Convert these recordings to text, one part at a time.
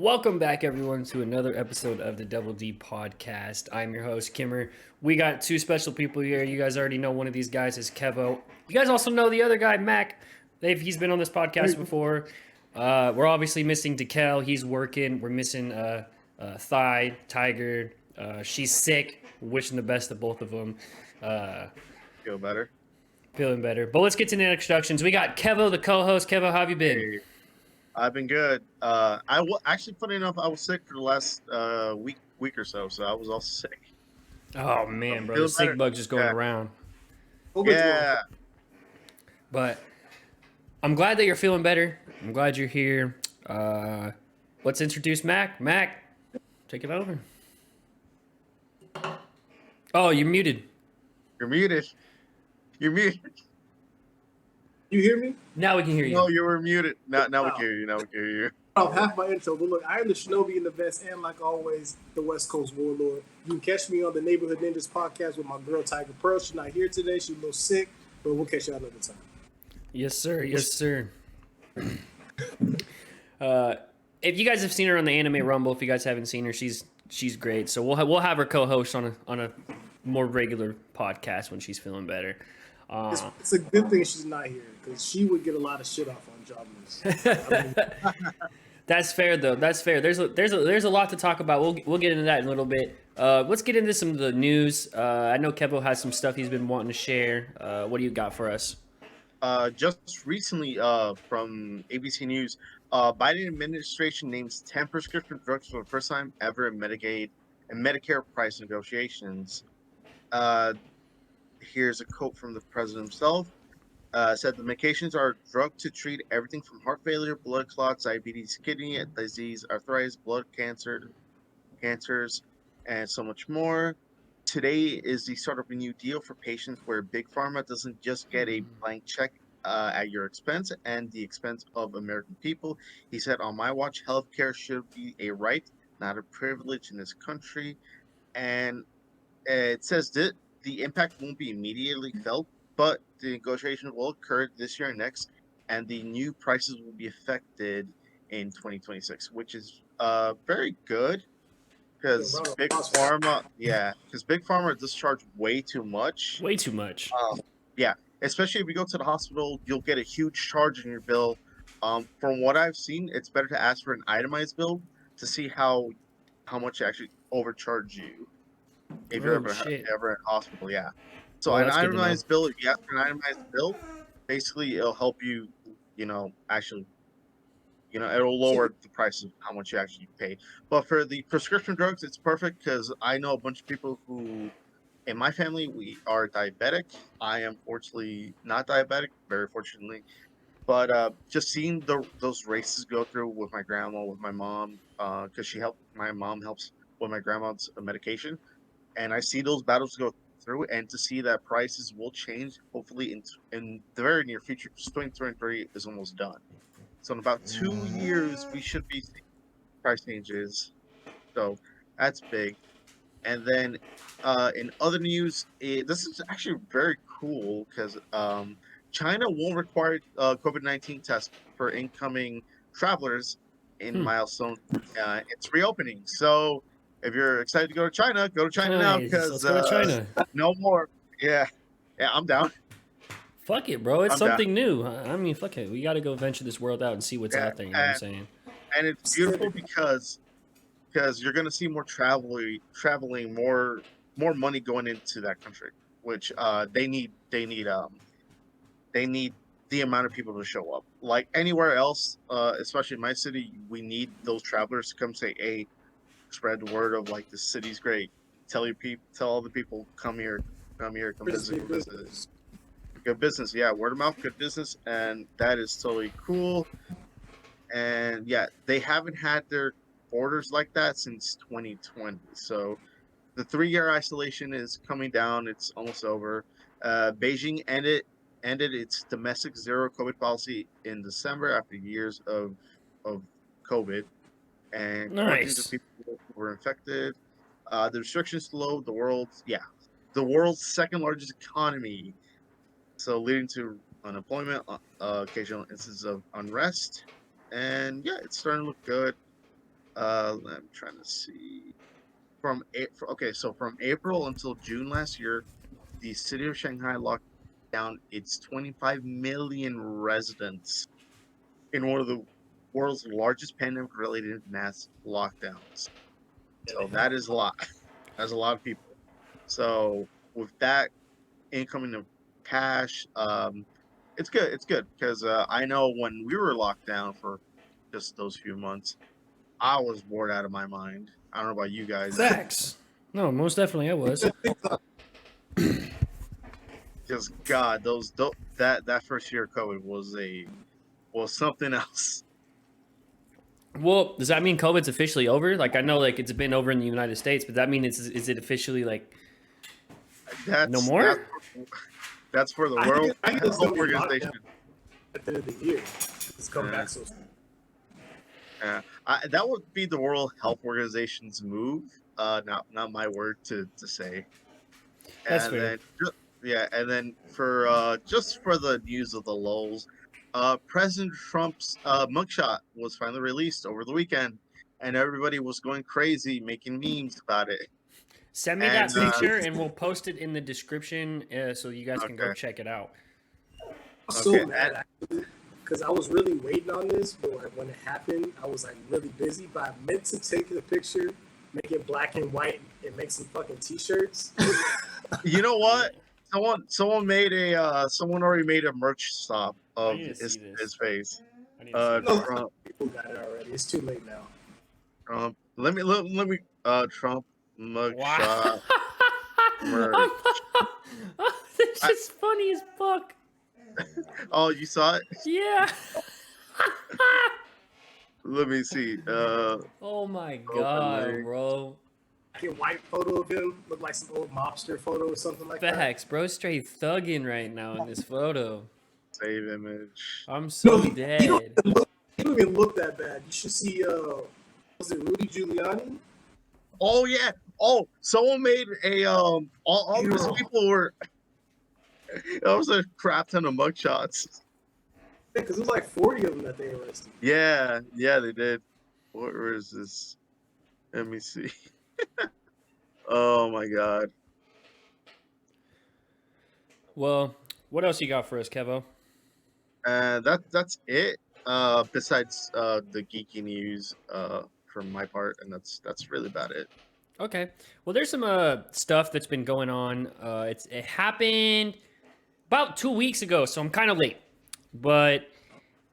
Welcome back, everyone, to another episode of the Double D Podcast. I'm your host, Kimmer. We got two special people here. You guys already know one of these guys is Kevo. You guys also know the other guy, Mac. He's been on this podcast before. We're obviously missing DeKel. He's working. We're missing Thigh, Tiger. She's sick. Wishing the best of both of them. Feel better. Feeling better. But let's get to the introductions. We got Kevo, the co-host. Kevo, how have you been? Hey, I've been good. Actually, funny enough, I was sick for the last week or so, so I was also sick. Oh man, bro, the Feeling sick better. bug just going Yeah. around. Yeah, But I'm glad that you're feeling better. I'm glad you're here. Let's introduce Mac. Mac, take it over. Oh, you're muted. you're muted. You're muted. You hear me? Now we can hear you. No, you were muted. Now we can hear you. Now we can hear you. Off half my intro, but look, I am the Shinobi in the vest, and like always, the West Coast Warlord. You can catch me on the Neighborhood Ninjas podcast with my girl Tiger Pearl. She's not here today; she's a little sick, but we'll catch y'all another time. Yes, sir. Yes, sir. If you guys have seen her on the Anime Rumble, if you guys haven't seen her, she's great. So we'll have her co-host on a more regular podcast when she's feeling better. It's a good thing she's not here because she would get a lot of shit off on Jobless. That's fair, though. That's fair. There's a lot to talk about. We'll get into that in a little bit. Let's get into some of the news. I know Kevo has some stuff he's been wanting to share. What do you got for us? Just recently, from ABC News, Biden administration names 10 prescription drugs for the first time ever in Medicaid and Medicare price negotiations. Here's a quote from the president himself. Said the medications are drugged to treat everything from heart failure, blood clots, diabetes, kidney disease, arthritis, blood cancers, and so much more. Today is the start of a new deal for patients where Big Pharma doesn't just get a blank check at your expense and the expense of American people. He said, on my watch, healthcare should be a right, not a privilege in this country. And it says that the impact won't be immediately felt, but the negotiation will occur this year and next, and the new prices will be affected in 2026, which is very good because Big Pharma does charge way too much. Way too much. Yeah, especially if you go to the hospital, you'll get a huge charge in your bill. From what I've seen, it's better to ask for an itemized bill to see how much they actually overcharge you if you're ever in hospital. Yeah. So Well, an that's good to know. itemized bill, if you ask for an itemized bill, basically it'll help you, actually, it'll lower the price of how much you actually pay. But for the prescription drugs, it's perfect because I know a bunch of people who, in my family, we are diabetic. I am fortunately not diabetic, very fortunately. But just seeing those races go through with my grandma, with my mom, because my mom helps with my grandma's medication, and I see those battles go through, and to see that prices will change, hopefully in the very near future, because 2023 is almost done. So in about 2 years, we should be seeing price changes. So that's big. And then in other news, this is actually very cool because China won't require COVID-19 tests for incoming travelers in milestone. It's reopening. So if you're excited to go to China now Nice. because Let's go to China. no more. Yeah, I'm down. Fuck it, bro. It's I'm down. something new. I mean, fuck it. We got to go venture this world out and see what's Yeah, out there. You know what I'm saying? And it's beautiful because you're going to see more traveling, more money going into that country, which they need the amount of people to show up. Like anywhere else, especially in my city, we need those travelers to come say, hey, spread the word of like the city's great. Tell all the people, come here, come visit, good business. Yeah, word of mouth, good business, and that is totally cool. And yeah, they haven't had their borders like that since 2020. So the 3-year isolation is coming down. It's almost over. Beijing ended its domestic zero COVID policy in December after years of COVID, and millions of people were infected. The restrictions slowed the world's second largest economy, so leading to unemployment, occasional instances of unrest, and yeah, it's starting to look good. I'm trying to see. So from April until June last year, the city of Shanghai locked down its 25 million residents in one of the world's largest pandemic-related mass lockdowns. So that is a lot. That's a lot of people. So with that incoming of cash, it's good. It's good because I know when we were locked down for just those few months, I was bored out of my mind. I don't know about you guys. Facts. No, most definitely I was. Just God, that first year of COVID was something else. Well, does that mean COVID's officially over? Like, I know, like, it's been over in the United States, but that mean is it officially like no more? That's for the I World think it's Health gonna be locked Organization. down at the end of the year. It's coming Yeah. back so soon. Yeah, that would be the World Health Organization's move. Not my word to say. That's And fair. then for just for the news of the lulls, President Trump's mugshot was finally released over the weekend, and everybody was going crazy making memes about it. Send me And that picture, and we'll post it in the description so you guys can go okay, check it out. I'm so okay, mad actually because I was really waiting on this, but when it happened, I was like really busy. But I meant to take the picture, make it black and white, and make some fucking t-shirts. you know what? Someone already made a merch stop I of need to see this. his face. I need to see No, this. Trump. people got it already. It's too late now. Let me Trump mugshot Wow. merch. This is funny as fuck. Oh, you saw it? Yeah. Let me see. Oh my god, link. bro. Like a white photo of him, look like some old mobster photo or something like that. Facts, bro. Straight thugging right now in this photo. Save image. I'm so he dead. He don't even look that bad. You should see. Was it Rudy Giuliani? Oh yeah. Oh, someone made a all these people were. It was a crap ton of mugshots. Yeah, because it was like 40 of them that they arrested. Yeah, they did. Where is this? Let me see. Oh my god. Well, what else you got for us, Kevo? That's it. Besides the geeky news from my part, and that's really about it. Okay. Well, there's some stuff that's been going on. It happened about 2 weeks ago, so I'm kind of late, but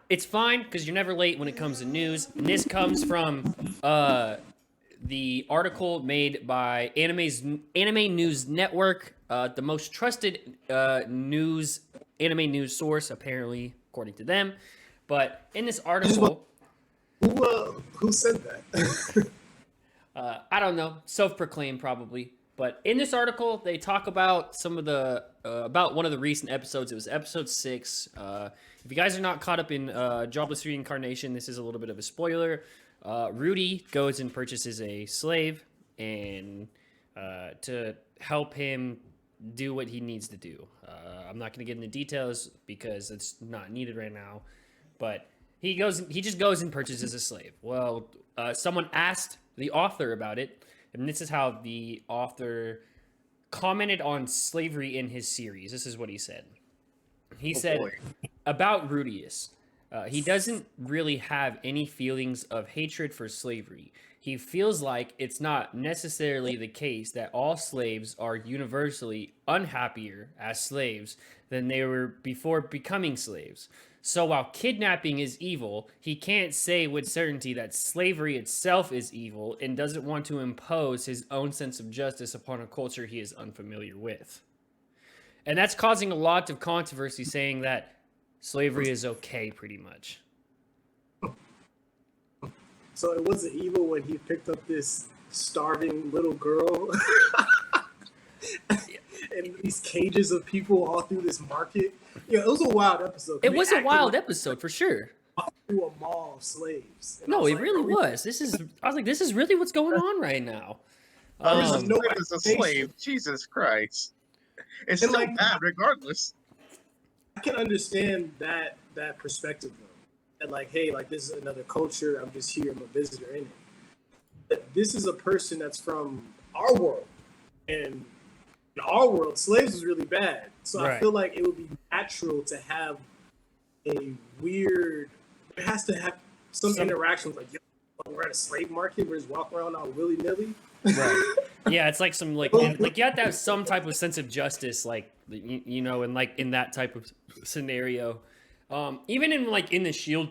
it's fine because you're never late when it comes to news. And this comes from the article made by Anime News Network, the most trusted anime news source, apparently, according to them. But in this article, Who said that? I don't know, self-proclaimed probably. But in this article, they talk about some of the about one of the recent episodes. It was episode 6. If you guys are not caught up in Jobless Reincarnation, this is a little bit of a spoiler. Rudy goes and purchases a slave and to help him do what he needs to do. I'm not going to get into details because it's not needed right now. But he just goes and purchases a slave. Well, someone asked the author about it, and this is how the author commented on slavery in his series. This is what he said. He said boy. about Rudius, he doesn't really have any feelings of hatred for slavery. He feels like it's not necessarily the case that all slaves are universally unhappier as slaves than they were before becoming slaves. So while kidnapping is evil, he can't say with certainty that slavery itself is evil and doesn't want to impose his own sense of justice upon a culture he is unfamiliar with. And that's causing a lot of controversy, saying that slavery is okay, pretty much. So it wasn't evil when he picked up this starving little girl and these cages of people all through this market. Yeah, it was a wild episode. It was a wild episode for sure. Through a mall of slaves. And I No, was it like, really are we- was. I was like, this is really what's going on right now. There's This no is a slave. Jesus Christ. It's And, still like- bad regardless. I can understand that perspective though. And like, hey, like this is another culture. I'm just here. I'm a visitor in it. this is a person that's from our world, and in our world, slaves was really bad. So I Right. feel like it would be natural to have a weird. It has to have some interactions, like, yo, we're at a slave market. We're just walking around all willy nilly. Right. Yeah, it's like some like you have to have some type of sense of justice, like you know, and like in that type of scenario. Even in like in the Shield,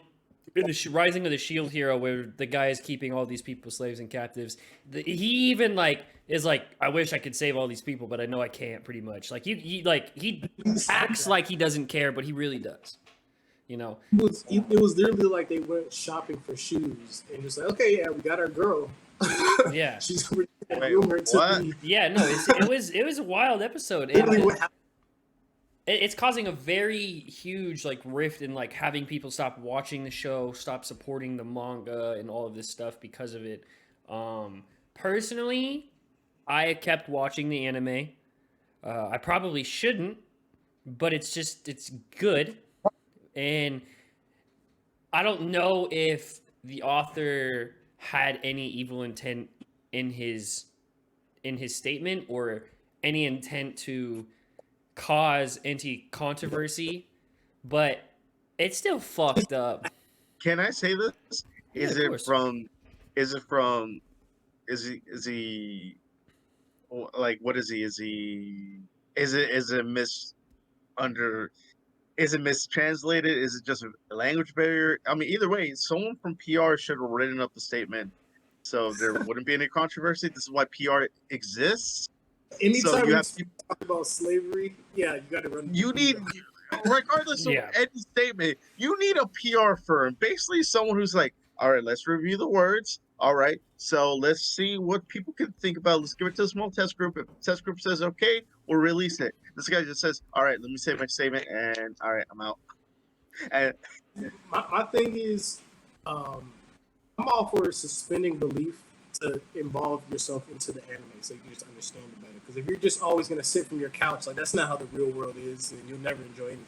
in the Rising of the Shield hero, where the guy is keeping all these people slaves and captives, he even like is like, I wish I could save all these people, but I know I can't. Pretty much, like he acts like he doesn't care, but he really does. You know. It was literally like they went shopping for shoes and just like, okay, yeah, we got our girl. Yeah. She's Wait, rumored to what? be Yeah, no, it was a wild episode. literally what happened. It's causing a very huge like rift in like having people stop watching the show, stop supporting the manga and all of this stuff because of it. Personally, I kept watching the anime. I probably shouldn't, but it's good, and I don't know if the author had any evil intent in his statement or any intent to cause anti-controversy, but it's still fucked up. Can I say this? Yeah, Is of it course. from? Is it from? Is he? Like, what is he? Is he? Is it Is it mistranslated? Is it just a language barrier? I mean, either way, someone from PR should have written up the statement so there wouldn't be any controversy. This is why PR exists. Anytime you you have talk about slavery, yeah, you got to run. You need, regardless of Yeah. any statement, you need a PR firm. Basically, someone who's like, all right, let's review the words. All right, so let's see what people can think about. Let's give it to a small test group. If the test group says okay, we'll release it. This guy just says, all right, let me say my statement, and all right, I'm out. And My thing is, I'm all for suspending belief to involve yourself into the anime so you can just understand it better. Because if you're just always going to sit from your couch, like, that's not how the real world is, and you'll never enjoy anything.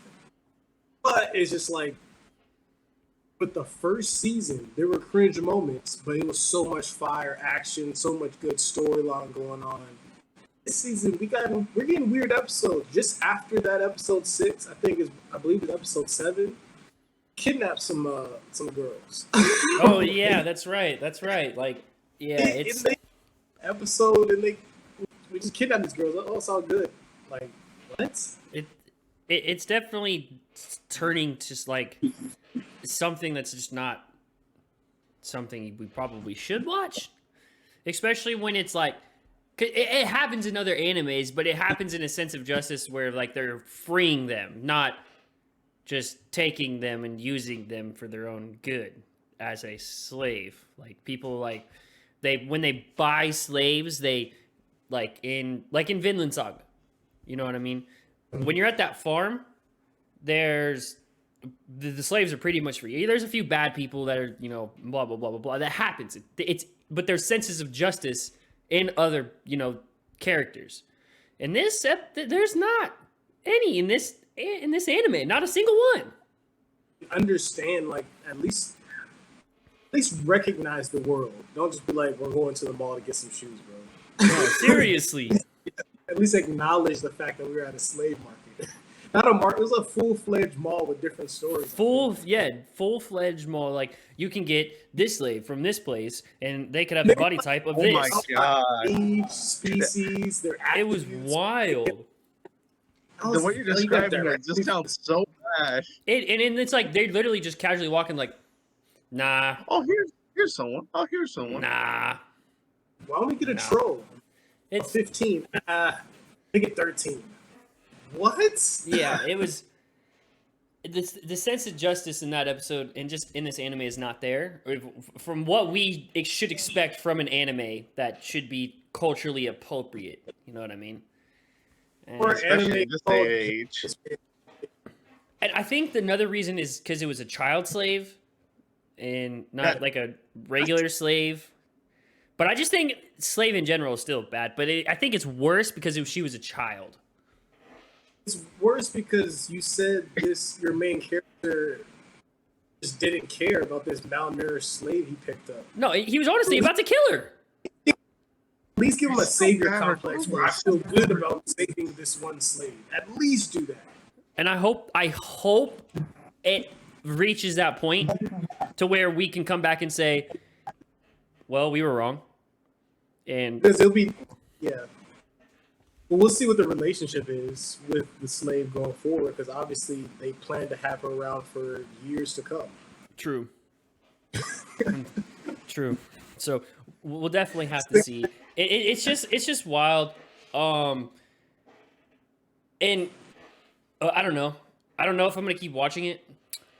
But it's just like, with the first season, there were cringe moments, but it was so much fire action, so much good storyline going on. This season, we're getting weird episodes. Just after that episode 6, I believe it's episode 7, kidnapped some girls. Oh yeah, that's right. Like, yeah, it's in the episode, and we just kidnapped these girls. Oh, it's all good. Like, what? it's definitely turning to like something that's just not something we probably should watch, especially when it's like, 'cause it happens in other animes, but it happens in a sense of justice where like they're freeing them, not just taking them and using them for their own good as a slave. Like, people like when they buy slaves, they like in Vinland Saga, you know what I mean? When you're at that farm, there's the slaves are pretty much free. There's a few bad people that are, you know, blah blah blah blah blah. That happens. But there's senses of justice in other, you know, characters. In this, there's not any in this anime. Not a single one. Understand, like, at least recognize the world. Don't just be like, we're going to the mall to get some shoes, bro. No, seriously. At least acknowledge the fact that we were at a slave market. Not a market. It was a full-fledged mall with different stories. Full-fledged mall. Like, you can get this slave from this place, and they could have the body type of oh this. my god, Each species, their It was attributes. wild. the way you're describing it just sounds so bad. And it's like they're literally just casually walking, like, nah, Oh, here's someone. Oh, here's someone. nah. Why don't we get a No. troll? It's 15. Make it 13. What? yeah. It was the sense of justice in that episode and just in this anime is not there. From what we should expect from an anime that should be culturally appropriate. You know what I mean? And, Or Especially anime in this day and age. and I think another reason is because it was a child slave and not like a regular slave. But I just think slave in general is still bad. But I think it's worse because she was a child. It's worse because you said your main character just didn't care about this malnourished slave he picked up. No, he was honestly about to kill her. At least give him a It's so savior bad complex where I regardless. feel good about saving this one slave. At least do that. And I hope it reaches that point to where we can come back and say, well, we were wrong. And Because it'll be, yeah. Well, we'll see what the relationship is with the slave going forward, because obviously they plan to have her around for years to come. true. True. So we'll definitely have to see. It's just wild. And I don't know. I don't know if I'm gonna keep watching it.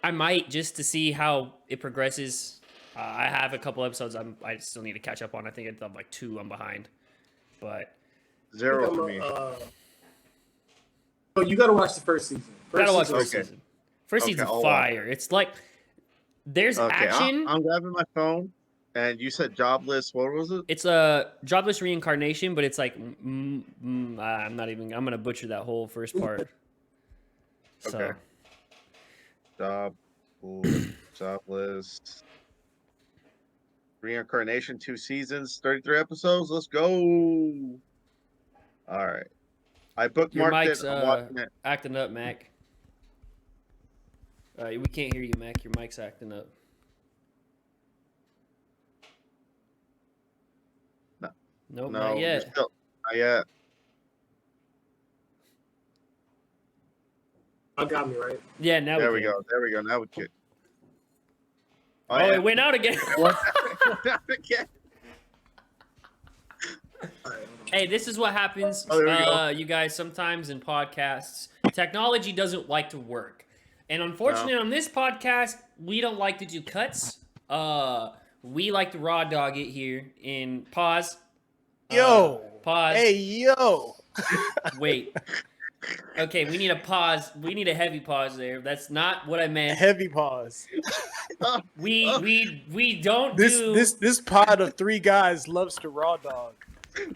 I might, just to see how it progresses. I have a couple episodes I still need to catch up on. I think I'm like 2 I'm behind. But 0 for me. Oh, you got to watch the first season. gotta watch season- first season. First Okay, season's I'll watch fire. It's like there's Okay, action. I'm grabbing my phone, and you said jobless. What was it? It's a jobless reincarnation, but it's like I'm gonna butcher that whole first part. So Okay. Jobless. Reincarnation, 2 seasons, 33 episodes. Let's go. All right. I your bookmarked mic's it. I'm watching it. acting up, Mac. We can't hear you, Mac. Your mic's acting up. No. Nope, No, not we're yet. still not yet. I got me right. Yeah, now There we we can. go. There we go. Now we can. Oh, it went out again. Again. Hey, this is what happens, Oh, there we go. you guys, sometimes in podcasts. Technology doesn't like to work. And unfortunately, on this podcast, we don't like to do cuts. We like to raw dog it here in pause. Yo. Pause. Hey, yo. Wait. Okay, we need a pause. We need a heavy pause there. That's not what I meant. Heavy pause. We don't This do this pod of 3 guys loves to raw dog.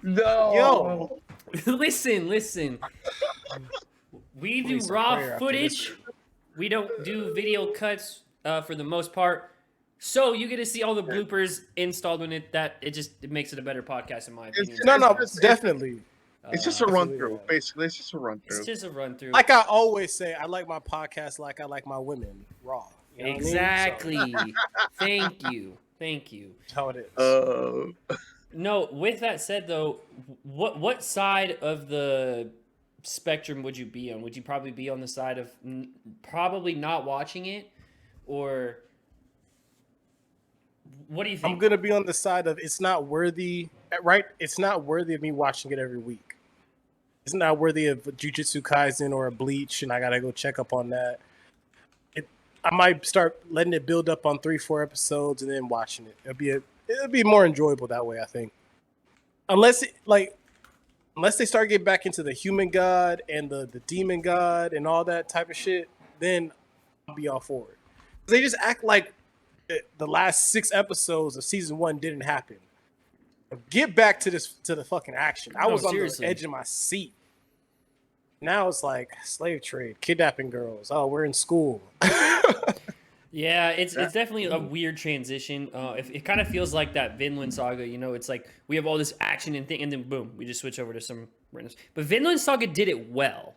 No. Yo. listen. We do Need some raw prayer after footage. We don't do video cuts for the most part. So you get to see all the bloopers installed in it. It makes it a better podcast in my opinion. No, It's- definitely. It's just a Absolutely, run through. yeah. Basically, it's just a run It's through. just a run through. Like I always say, I like my podcast like I like my women, raw. You know what I mean? Exactly. Thank you. That's how it is. No, with that said though, what side of the spectrum would you be on? Would you probably be on the side of probably not watching it, or what do you think? I'm gonna be on the side of it's not worthy, right? It's not worthy of me watching it every week. It's not worthy of Jujutsu Kaisen or a Bleach, and I gotta go check up on that. I might start letting it build up on 3-4 episodes and then watching it. It'll be more enjoyable that way, I think. Unless they start getting back into the human god and the demon god and all that type of shit, then I'll be all for it. They just act like the last 6 episodes of season 1 didn't happen. Get back to the fucking action. I No, was seriously. on the edge of my seat. Now it's like slave trade, kidnapping girls. Oh, we're in school. Yeah, it's definitely a weird transition. It kind of feels like that Vinland Saga. You know, it's like we have all this action and thing, and then boom, we just switch over to some randoms. But Vinland Saga did it well.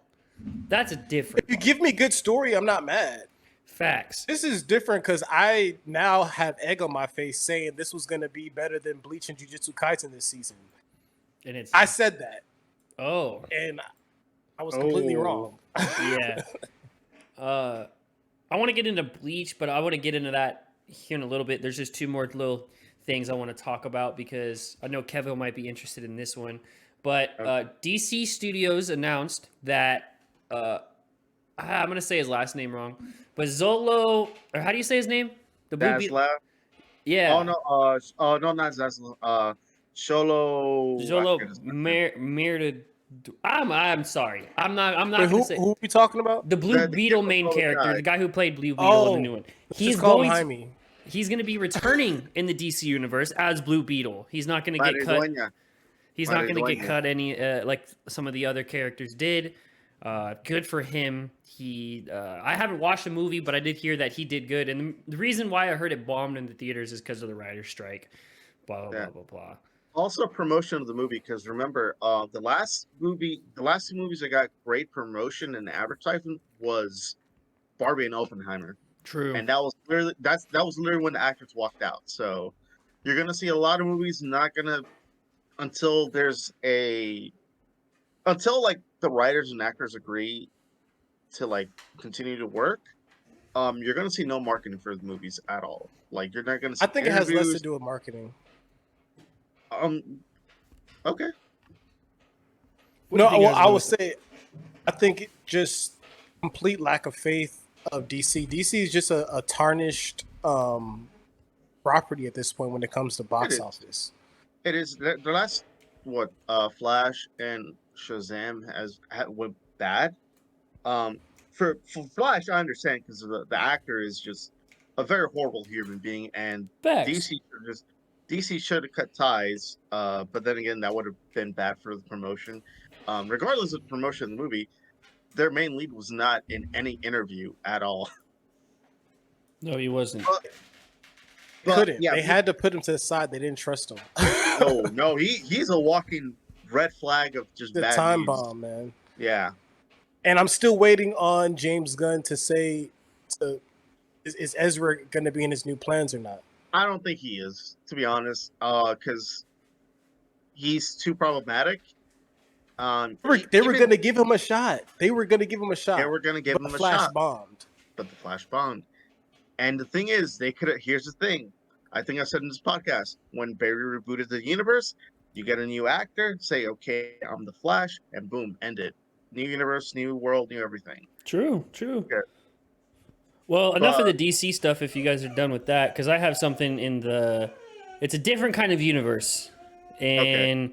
That's a different If you give me good story, I'm not mad. facts. This is different because I now have egg on my face saying this was going to be better than Bleach and Jujutsu Kaisen this season. And it's I said that, oh and I was completely wrong. yeah. I want to get into Bleach, but I want to get into that here in a little bit. There's just 2 more little things I want to talk about because I know Kevin might be interested in this one. But DC Studios announced that I'm gonna say his last name wrong, but Zolo, or how do you say his name? The Blue Beetle. Zaslav. Yeah. Oh no, not Zaslav. Sholo. Zolo I forget his name. Mirda. I'm sorry. I'm not Wait, gonna say who are we talking about? the Blue The Beetle main typical character, guy. the guy who played Blue Beetle in the new one. He's called Jaime. He's going to be returning in the DC universe as Blue Beetle. He's not going to get cut. Maridueña. He's not going to get Maridueña. cut any like some of the other characters did. Good for him. I haven't watched the movie, but I did hear that he did good. And the reason why I heard it bombed in the theaters is because of the writer's strike. Blah blah Yeah. blah blah blah. Also promotion of the movie, because remember, the last two movies that got great promotion and advertisement was Barbie and Oppenheimer, True. and that was literally when the actors walked out. So you're gonna see a lot of movies not gonna until like the writers and actors agree to like continue to work. You're gonna see no marketing for the movies at all. Like you're not gonna see I think it has less to interviews. do with marketing. Okay. What do No, you think it well, has to I do would with- say, I think just complete lack of faith of DC. DC is just a tarnished property at this point when it comes to box is. office. It is the last Flash and Shazam went bad. For Flash, I understand because the actor is just a very horrible human being, and Facts. DC should have cut ties. But then again, that would have been bad for the promotion. Regardless of the promotion of the movie, their main lead was not in any interview at all. No, he wasn't. But, Couldn't. yeah, They had to put him to the side. They didn't trust him. no, he's a walking red flag of just The bad time news. bomb, man. Yeah. And I'm still waiting on James Gunn to say, is Ezra going to be in his new plans or not? I don't think he is, to be honest, because he's too problematic. They were going to give him a shot. They were going to give him a shot. They were going to give but him a Flash shot, bombed. but the Flash bombed. And the thing is, they could have. Here's the thing. I think I said in this podcast, when Barry rebooted the universe, you get a new actor, say, okay, I'm the Flash, and boom, end it. New universe, new world, new everything. True. Okay. Well, enough of the DC stuff if you guys are done with that, because I have something in the. It's a different kind of universe, and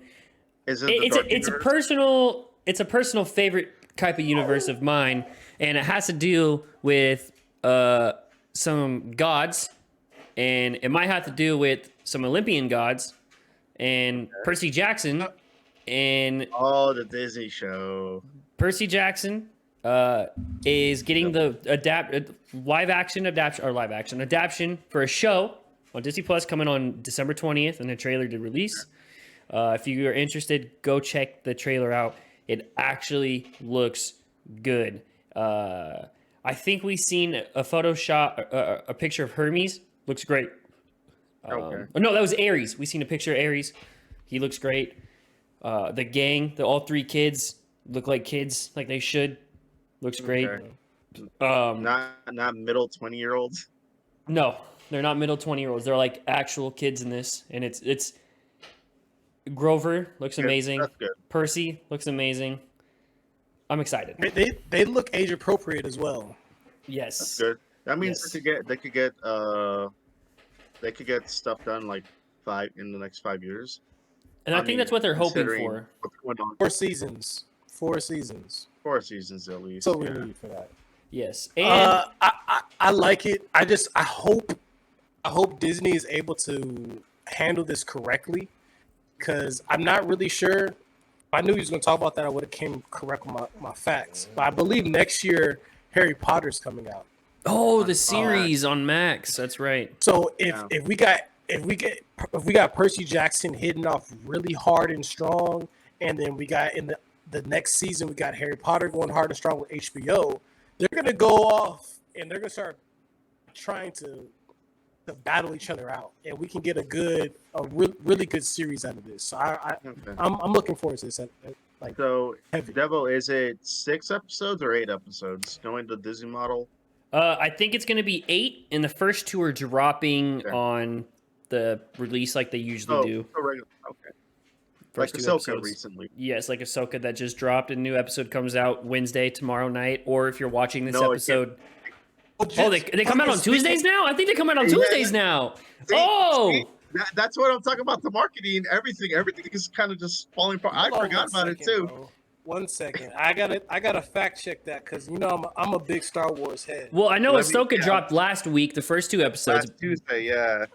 Is it the Dark it's a Universe? personal. It's a personal favorite type of universe of mine, and it has to deal with some gods, and it might have to do with some Olympian gods, and Percy Jackson, and Oh, the Disney show. Percy Jackson is getting the live action adaptation for a show on Disney Plus coming on December 20th, and the trailer to release. If you are interested, go check the trailer out. It actually looks good. I think we've seen a Photoshop, a picture of Hermes. Looks great. Okay. No, that was Ares. We seen a picture of Ares. He looks great. The gang, all three kids look like kids, like they should. Looks great. Okay. Not middle 20-year-olds. No, they're not middle 20-year-olds. They're like actual kids in this, and it's Grover looks amazing. That's good. Percy looks amazing. I'm excited. They look age appropriate as well. Yes. That's good. That means Yes. they could get stuff done like in the next 5 years. And I think that's what they're hoping considering for. what's going on. 4 seasons. 4 seasons. 4 seasons at least. That's all we yeah. need for that. Yes. And I like it. I hope Disney is able to handle this correctly, because I'm not really sure. If I knew he was going to talk about that, I would have came correct with my facts. But I believe next year Harry Potter's coming out. the series on Max. That's right. So if we got Percy Jackson hitting off really hard and strong, and then we got in the next season we got Harry Potter going hard and strong with HBO, they're gonna go off and they're gonna start trying to battle each other out, and we can get a really good series out of this. So Okay. I'm looking forward to this. Like, So, heavy. Devo, is it 6 episodes or 8 episodes? Knowing the Disney model. I think it's going to be 8, and the first 2 are dropping Okay. on the release like they usually do. So regular. Okay. Like First 2 Ahsoka episodes. recently. Yes, like Ahsoka that just dropped. A new episode comes out Wednesday, tomorrow night. Or if you're watching this No, it episode. Oh, they come out on Speaking- Tuesdays now? I think they come out on Yeah. Tuesdays now. See, Oh! see, that's what I'm talking about. The marketing, everything is kind of just falling apart. I Hold on forgot 1 about it second, too. bro. 1 second. I gotta fact check that, because I'm a big Star Wars head. Well, I know Let me- Ahsoka yeah. dropped last week, the first 2 episodes. Last Tuesday, yeah.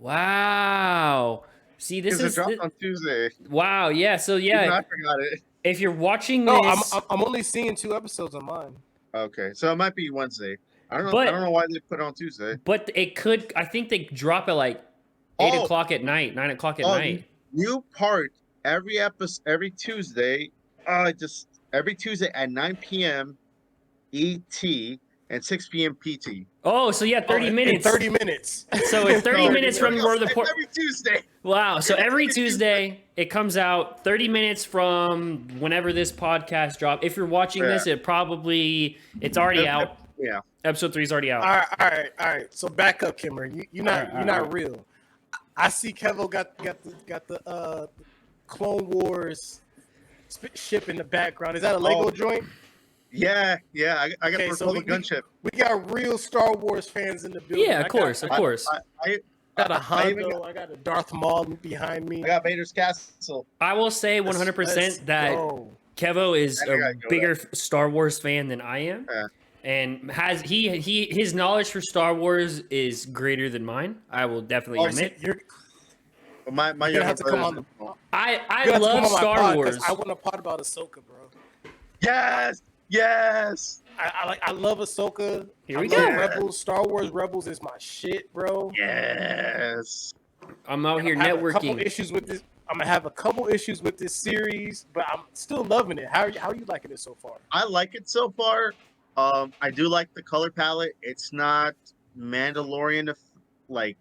Wow. See, this Because it is. dropped on Tuesday. Wow, yeah. So, Even yeah, I forgot it. if you're watching No, this. I'm only seeing 2 episodes on mine. Okay, so it might be Wednesday. I don't know. But- I don't know why they put it on Tuesday. But it could. I think they drop it like 8 Oh, o'clock at night, 9 o'clock at oh, night. new part every episode every Tuesday. Just every Tuesday at 9 p.m. ET and 6 p.m. PT. Oh, so yeah, 30 in minutes. 30 minutes. So it's 30 No, minutes from where the it's every Tuesday. Wow. So every Tuesday it comes out 30 minutes from whenever this podcast drops. If you're watching this, it's already out. Yeah. Episode 3 is already out. All right. So back up, Kimmer. You're not All right. not real. I see Kevo got the Clone Wars ship in the background. Is that a Lego joint? Yeah. I got Okay, the so gunship. we got real Star Wars fans in the building. Yeah, of course. I got a even Hondo. I got a Darth Maul behind me. I got Vader's castle. I will say 100% Let's that go. Kevo is I gotta a go bigger Star Wars fan than I am. Yeah. And his knowledge for Star Wars is greater than mine. I will definitely admit. You're My gonna younger have to come brother's- on. I love Star Wars. I want to pod about Ahsoka, bro. Yes. I love Ahsoka. Here we I love go. Rebels. Star Wars Rebels is my shit, bro. Yes. I'm out here I have a couple networking. issues with this. I'm gonna have a couple issues with this series, but I'm still loving it. How are you liking it so far? I like it so far. I do like the color palette. It's not Mandalorian like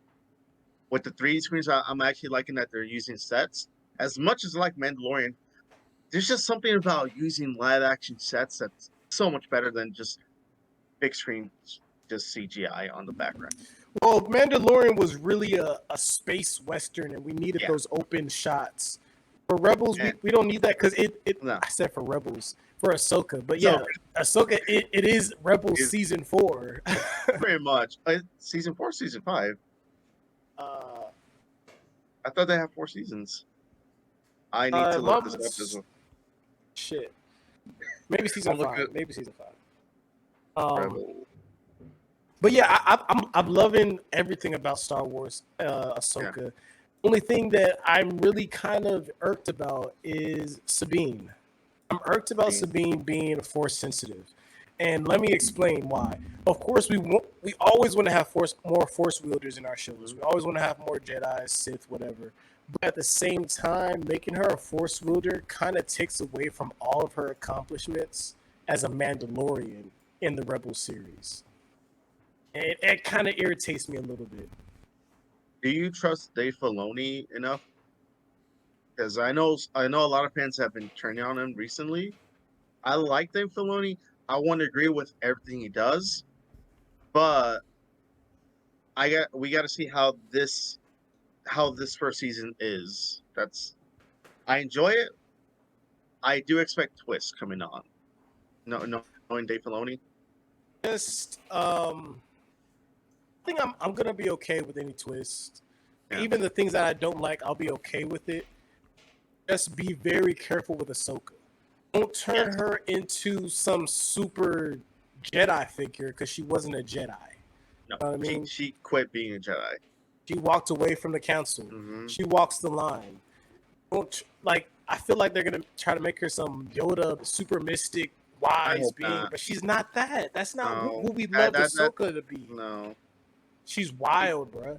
with the 3D screens. I'm actually liking that they're using sets. As much as I like Mandalorian, there's just something about using live action sets that's so much better than just big screen, just CGI on the background. Well, Mandalorian was really a space western, and we needed Yeah. those open shots. For Rebels, Yeah. we don't need that because it. No. I said for Rebels, for Ahsoka, but yeah, Ahsoka. It is Rebels Is- season 4. Pretty much. Season 4, season 5. uh, I thought they have 4 seasons. I need to look this up as well. shit. Maybe season I'll look 5. at- Maybe season 5. Rebel. But yeah, I'm loving everything about Star Wars, Ahsoka. Only thing that I'm really kind of irked about is Sabine. I'm irked about Sabine being Force sensitive, and let me explain why. Of course, we always want to have more Force wielders in our shows. We always want to have more Jedi, Sith, whatever. But at the same time, making her a Force wielder kind of takes away from all of her accomplishments as a Mandalorian in the Rebels series. And it kind of irritates me a little bit. Do you trust Dave Filoni enough? Because I know a lot of fans have been turning on him recently. I like Dave Filoni. I want to agree with everything he does, but we got to see how this first season is. I enjoy it. I do expect twists coming on. No, knowing Dave Filoni. Just I think I'm gonna be okay with any twist. Yeah. Even the things that I don't like, I'll be okay with it. Just be very careful with Ahsoka. Don't turn her into some super Jedi figure because she wasn't a Jedi. No, know what I mean? she quit being a Jedi. She walked away from the council. Mhm. She walks the line. I feel like they're gonna try to make her some Yoda, super mystic, wise hope being, not. but she's not that. That's not No. who we love That- Ahsoka to be. No. She's wild, bro.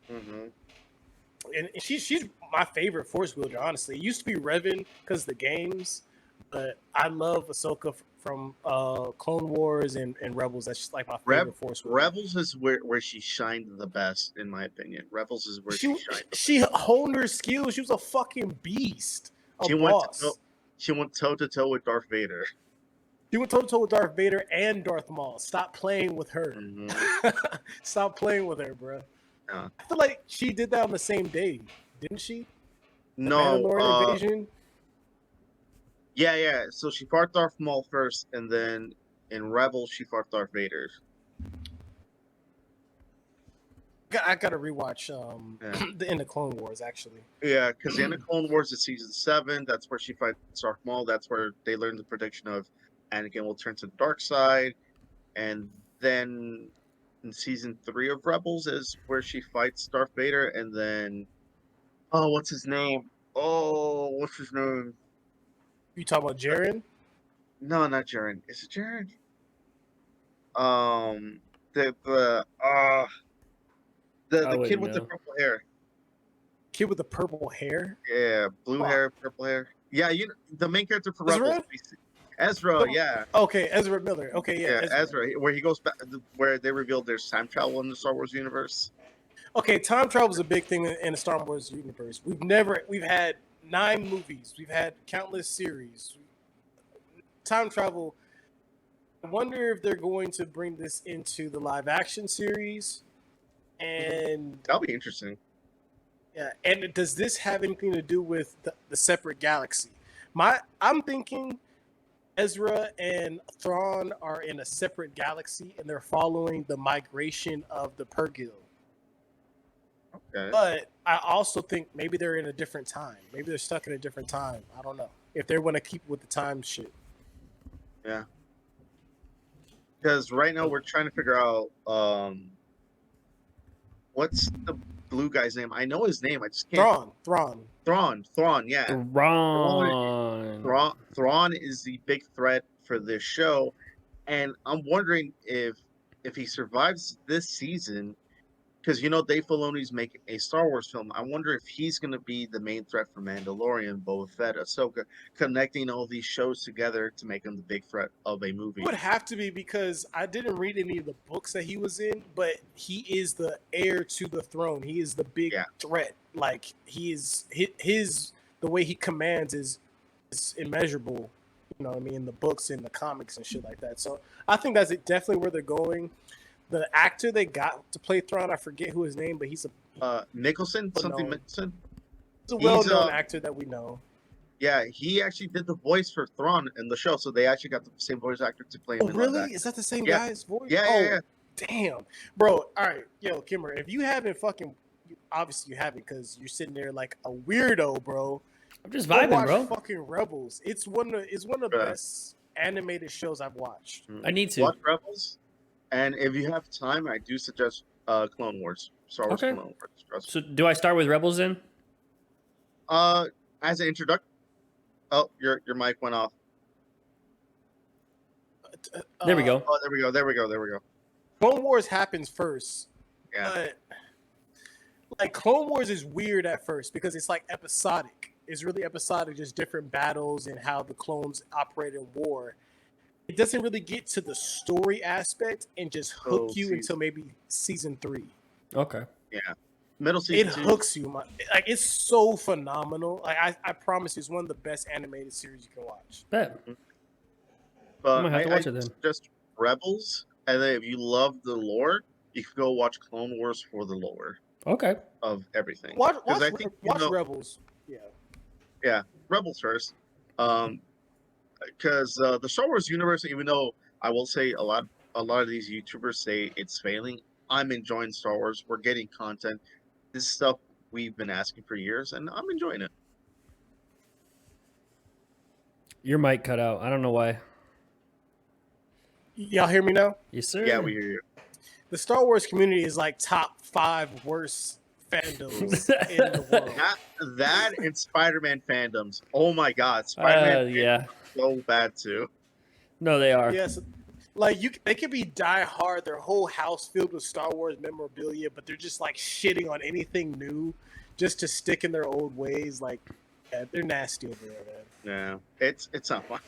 Hmm. And she's my favorite Force wielder, honestly. It used to be Revan because the games, but I love Ahsoka from Clone Wars and Rebels. That's just like my favorite Force wielder. Rebels is where she shined the best, in my opinion. Rebels is where she shined. She honed her skills. She was a fucking beast. She went toe to toe with Darth Vader. She went toe to toe with Darth Vader and Darth Maul. Stop playing with her. Mhm. Stop playing with her, bro. Yeah. I feel like she did that on the same day, didn't she? The No, Mandalorian invasion. yeah. So she fought Darth Maul first, and then in Rebels she fought Darth Vader. I gotta rewatch Yeah. the end of Clone Wars actually. Yeah, because the end of Clone Wars is season 7. That's where she fights Darth Maul. That's where they learn the prediction of Anakin will turn to the dark side, and then in season 3 of Rebels is where she fights Darth Vader, and then what's his name? You talking about Jaren? No, not Jaren. Is it Jaren? The I kid with wouldn't the know. purple hair. kid with the purple hair. Yeah, blue Fuck. hair, purple hair. Yeah, the main character for Ezra? Rebels. Ezra, yeah. Okay, Ezra Miller. Okay, yeah, Ezra, where he goes back, where they revealed there's time travel in the Star Wars universe. Okay, time travel is a big thing in the Star Wars universe. We've had 9 movies. We've had countless series. Time travel. I wonder if they're going to bring this into the live action series. And That'll be interesting. yeah, and does this have anything to do with the separate galaxy? I'm thinking Ezra and Thrawn are in a separate galaxy and they're following the migration of the Purrgil. Okay. But I also think maybe they're in a different time. Maybe they're stuck in a different time. I don't know if they want to keep with the time shit. Yeah. Because right now we're trying to figure out what's the blue guy's name? I know his name. I just can't. Thrawn. Yeah. Thrawn is the big threat for this show, and I'm wondering if he survives this season, because Dave Filoni's making a Star Wars film. I wonder if he's going to be the main threat for Mandalorian, Boba Fett, Ahsoka, connecting all these shows together to make him the big threat of a movie. It would have to be, because I didn't read any of the books that he was in, but he is the heir to the throne. He is the big threat. Like, he is his the way he commands is immeasurable. You know what I mean? In the books, in the comics, and shit like that. So I think that's definitely where they're going. The actor they got to play Thrawn, I forget who his name, but he's Nicholson, Nicholson. He's a well-known actor that we know. Yeah, he actually did the voice for Thrawn in the show, so they actually got the same voice actor to play him. Oh, really? Is that the same guy's voice? Yeah. Damn, bro. All right, yo, Kimmer, if you haven't obviously you haven't, because you're sitting there like a weirdo, bro. I'm just vibing, bro. Fucking Rebels. It's one of the best animated shows I've watched. I need to watch Rebels. And if you have time, I do suggest Clone Wars. Star Wars Clone Wars. So do I start with Rebels then? As an introduction. Oh, your mic went off. There we go. Oh, there we go. Clone Wars happens first. Yeah. But Clone Wars is weird at first because it's like episodic. It's really episodic, just different battles and how the clones operate in war. It doesn't really get to the story aspect and just hook you until maybe season 3. Okay. Yeah. Middle season. It hooks you. It's so phenomenal. I promise you, it's one of the best animated series you can watch. Bet. But I'm gonna have to watch it then. Just Rebels, and then if you love the lore, you can go watch Clone Wars for the lore. Okay. Of everything. Watch Rebels. Yeah. Yeah, Rebels first. Because the Star Wars universe, even though I will say a lot of these YouTubers say it's failing, I'm enjoying Star Wars. We're getting content. This stuff we've been asking for years, and I'm enjoying it. Your mic cut out. I don't know why. Y'all hear me now? Yes, sir. Yeah, we hear you. The Star Wars community is like top 5 worst fandoms in the world. That and Spider-Man fandoms. Oh my God, Spider-Man. Yeah. So bad too. No, they are. Yes, they could be die hard, their whole house filled with Star Wars memorabilia, but they're just like shitting on anything new, just to stick in their old ways. Like, yeah, they're nasty over there, man. Yeah, it's not fun.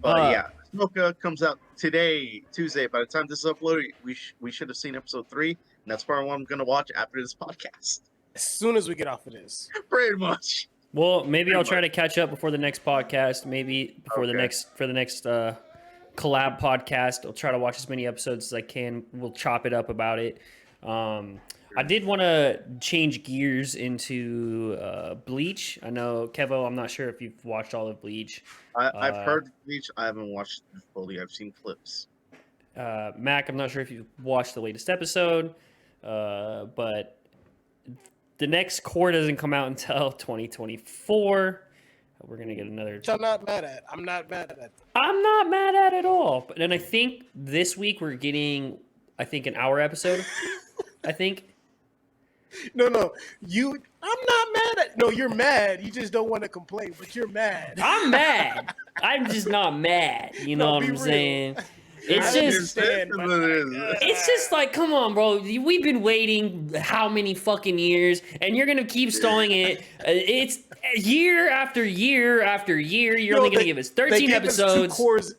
But yeah, Smoka comes out today, Tuesday. By the time this is uploaded, we should have seen episode 3, and that's part one I'm gonna watch after this podcast. As soon as we get off of this, pretty much. Well, maybe I'll try to catch up before the next podcast. Maybe before the next collab podcast, I'll try to watch as many episodes as I can. We'll chop it up about it. I did want to change gears into Bleach. I know, Kevo, I'm not sure if you've watched all of Bleach. I've heard Bleach. I haven't watched it fully. I've seen clips. Mac, I'm not sure if you've watched the latest episode, but the next core doesn't come out until 2024. We're going to get another... Which I'm not mad at. I'm not mad at. I'm not mad at it all. But then I think this week we're getting, an hour episode. I think. No. I'm not mad at... No, you're mad. You just don't want to complain, but you're mad. I'm mad. I'm just not mad. You know what I'm saying? It's I just understand, but it's just like, come on, bro. We've been waiting how many fucking years, and you're gonna keep stalling it. It's year after year after year. You're only gonna give us 13 episodes.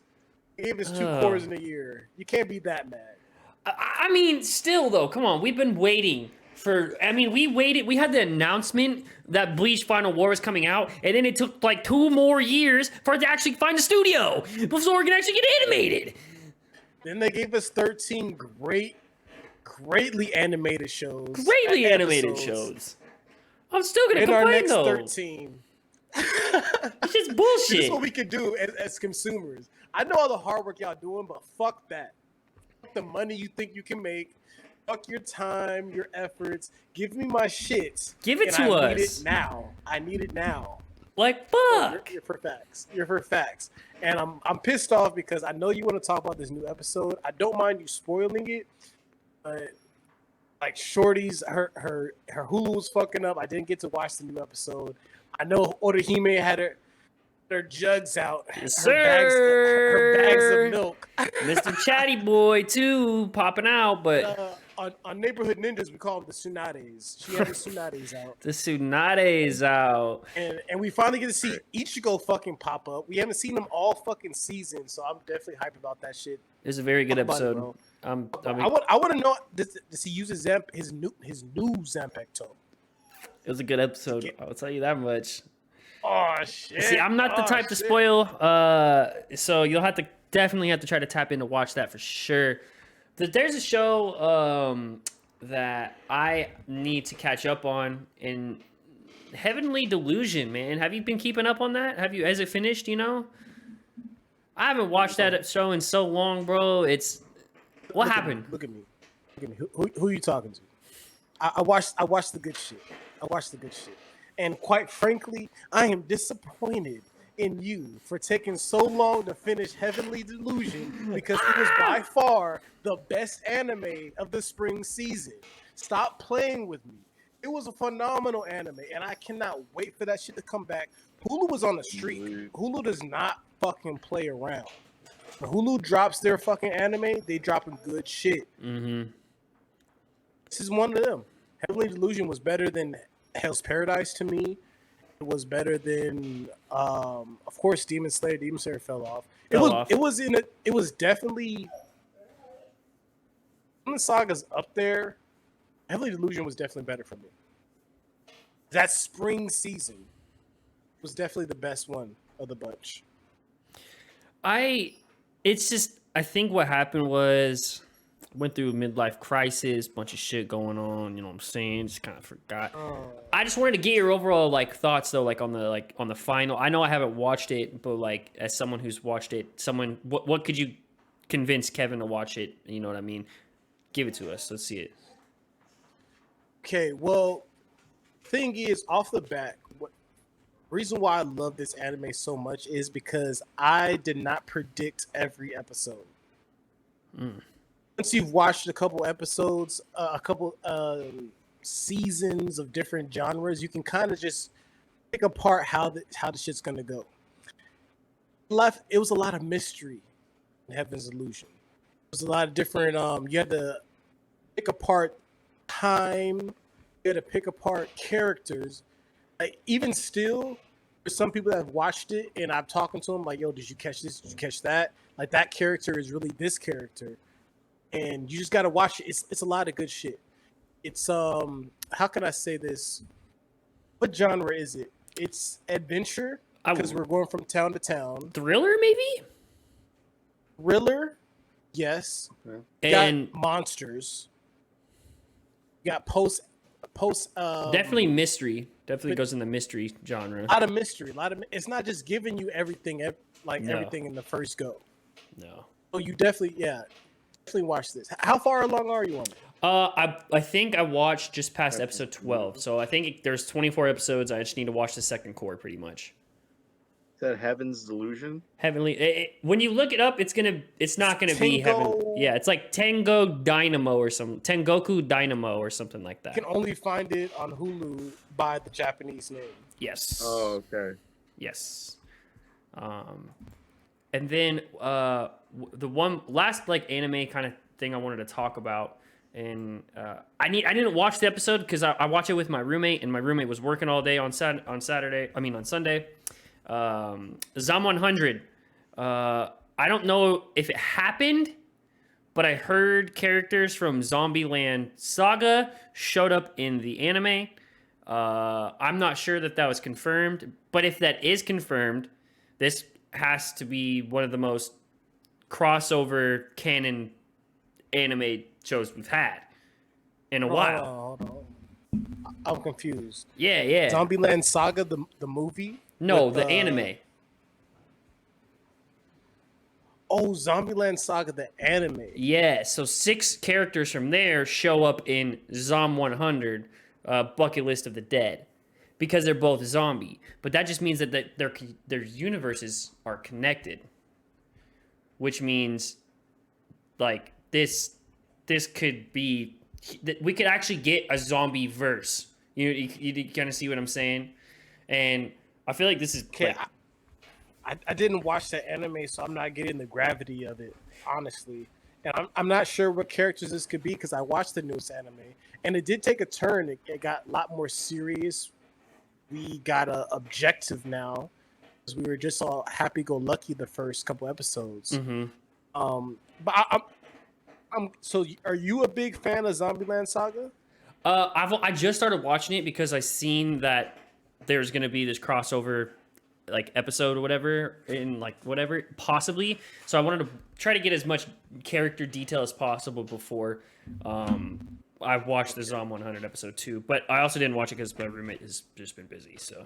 They gave us two cores in a year. You can't be that mad. I mean, still though, come on. We've been waiting for. I mean, we waited. We had the announcement that Bleach Final War was coming out, and then it took like 2 more years for it to actually find a studio before it can actually get animated. Then they gave us 13 greatly animated shows. Greatly animated shows. I'm still gonna complain our next though. 13. It's just bullshit. This is what we could do as consumers. I know all the hard work y'all doing, but fuck that. Fuck the money you think you can make. Fuck your time, your efforts. Give me my shit. Give it to us. I need it now. I need it now. Like, fuck. You're for facts. You're for facts. And I'm pissed off because I know you want to talk about this new episode. I don't mind you spoiling it, but like Shorty's her Hulu was fucking up. I didn't get to watch the new episode. I know Orihime had her jugs out. Yes, her bags of milk. Mr. Chatty Boy too popping out, but on Neighborhood Ninjas we call them the Tsunades. She had the Tsunades out. the Tsunade's out. And we finally get to see Ichigo fucking pop up. We haven't seen him all fucking season, so I'm definitely hyped about that shit. It's a very good episode. I want to know, does he use his new Zanpakuto? It was a good episode. I'll tell you that much. Oh shit! See, I'm not the type to spoil, so you'll definitely have to try to tap in to watch that for sure. There's a show that I need to catch up on in Heavenly Delusion, man. Have you been keeping up on that? Has it finished? You know, I haven't watched that show in so long, bro. What happened? Look at me. Who are you talking to? I watched the good shit. And quite frankly, I am disappointed in you for taking so long to finish Heavenly Delusion because it was by far the best anime of the spring season. Stop playing with me. It was a phenomenal anime, and I cannot wait for that shit to come back. Hulu was on the streak. Hulu does not fucking play around. When Hulu drops their fucking anime, they dropping good shit. Mm-hmm. This is one of them. Heavenly Delusion was better than Hell's Paradise to me. It was better than, of course, Demon Slayer. Demon Slayer fell off. It was definitely. When the saga's up there, Heavenly Delusion was definitely better for me. That spring season was definitely the best one of the bunch. I think what happened was went through a midlife crisis, bunch of shit going on, you know what I'm saying? Just kind of forgot. I just wanted to get your overall like thoughts though, like on the final. I know I haven't watched it, but like as someone who's watched it, what could you convince Kevin to watch it? You know what I mean? Give it to us. Let's see it. Okay, well, thing is, off the bat, reason why I love this anime so much is because I did not predict every episode. Once you've watched a couple episodes, a couple seasons of different genres, you can kind of just pick apart how the shit's gonna go. It was a lot of mystery in Heaven's Illusion. It was a lot of different. You had to pick apart time. You had to pick apart characters. Like, even still, there's some people that have watched it, and I'm talking to them like, "Yo, did you catch this? Did you catch that? Like, that character is really this character." And you just gotta watch it. It's a lot of good shit. It's how can I say this? What genre is it? It's adventure because we're going from town to town. Thriller, maybe? Thriller, yes. Okay. And got monsters. You got post. Definitely mystery. Definitely goes in the mystery genre. A lot of mystery. It's not just giving you everything everything in the first go. No. So you definitely watch this. How far along are you on it? I think I watched just past episode 12. So I think there's 24 episodes. I just need to watch the second core pretty much. Is that Heaven's Delusion? Heavenly. When you look it up, it's not gonna be heaven. Yeah, it's like Tengoku Dynamo or something like that. You can only find it on Hulu by the Japanese name. Yes. Oh, okay. Yes. and then the one last like anime kind of thing I wanted to talk about, and I didn't watch the episode because I watch it with my roommate, and my roommate was working all day on Saturday. I mean on Sunday. Zom 100. I don't know if it happened, but I heard characters from Zombieland Saga showed up in the anime. I'm not sure that was confirmed, but if that is confirmed, this has to be one of the most crossover canon anime shows we've had in a while. Hold on. I'm confused. Yeah. Zombieland Saga, the movie? No, with, the anime. Oh, Zombieland Saga, the anime. Yeah, so 6 characters from there show up in Zom 100, Bucket List of the Dead, because they're both zombie. But that just means that their universes are connected, which means like this could be, we could actually get a zombie verse. You kind of see what I'm saying, and I feel like this is Okay, like, I didn't watch that anime, so I'm not getting the gravity of it, honestly. And I'm not sure what characters this could be because I watched the newest anime, and it did take a turn. It got a lot more serious. We got a objective now because we were just all happy-go-lucky the first couple episodes. mm-hmm. But I'm. So, are you a big fan of Zombieland Saga? I just started watching it because I seen that there's gonna be this crossover like episode or whatever in like whatever possibly, so I wanted to try to get as much character detail as possible before I watched the Zom 100 episode 2, but I also didn't watch it because my roommate has just been busy. So